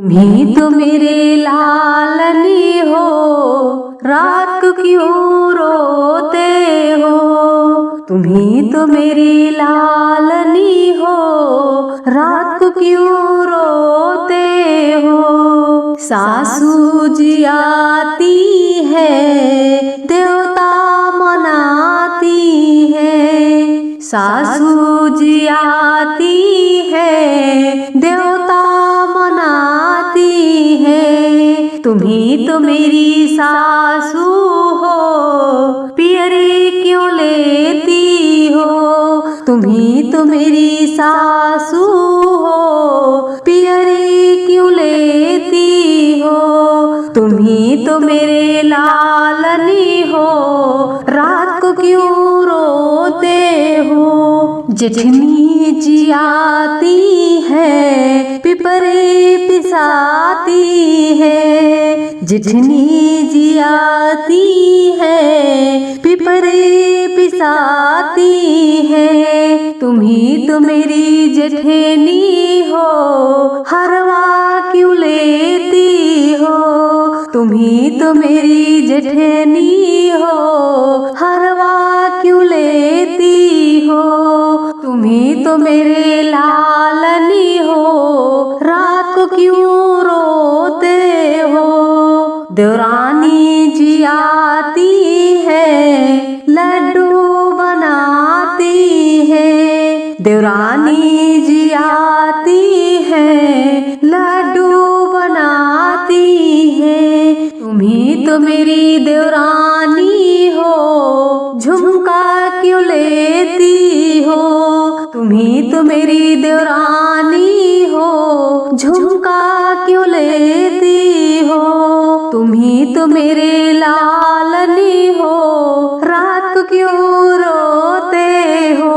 तुम्ही तो मेरे लालनी हो, रात को क्यों रोते हो। तुम्ही तो मेरी लालनी हो, रात को क्यों रोते हो। सासू जी आती है, देवता मनाती है। सासू जी आती है, देवता मनाती है। तुम्ही तो मेरी सासू हो, पियरी क्यों लेती हो। तुम्ही तो मेरी सासू हो, पियरी क्यों लेती हो। तुम्ही तो मेरे लालनी हो, रात को क्यों रोते हो। जेठनी जी आती है, पिपरे पिसाती है। जेठनी जी आती है, पिपरे पिसाती है। तुम्ही तो मेरी जेठनी हो, हरवा क्यों लेती हो। तुम्ही तो मेरी जेठनी हो, हरवा क्यों लेती हो। तुम्ही तो मेरे लालनी हो, रात को क्यों रोते हो। देवरानी जी आती है, लड्डू बनाती है। देवरानी जी आती है, लड्डू बनाती है। तुम्ही तो मेरी देवरानी हो, झुमका क्यों लेती हो। तुम्ही तो मेरी देवरानी हो, झुमका क्यों लेती हो। तुम्ही तो मेरे लालनी हो, रात को क्यों रोते हो।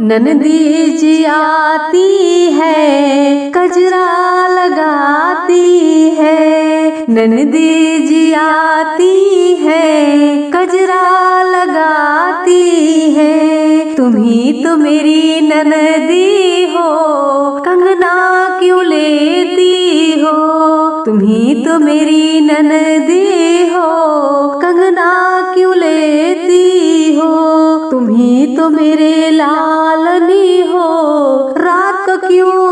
ननदी जी आती है, कजरा लगाती है। ननदी जी आती है, कजरा लगाती है। तुम्ही तो मेरी ननदी हो, कंगना क्यों लेती हो। तुम्ही तो मेरी ननदी हो, कंगना क्यों लेती हो। तुम्ही तो मेरे लालनी हो, रात को क्यों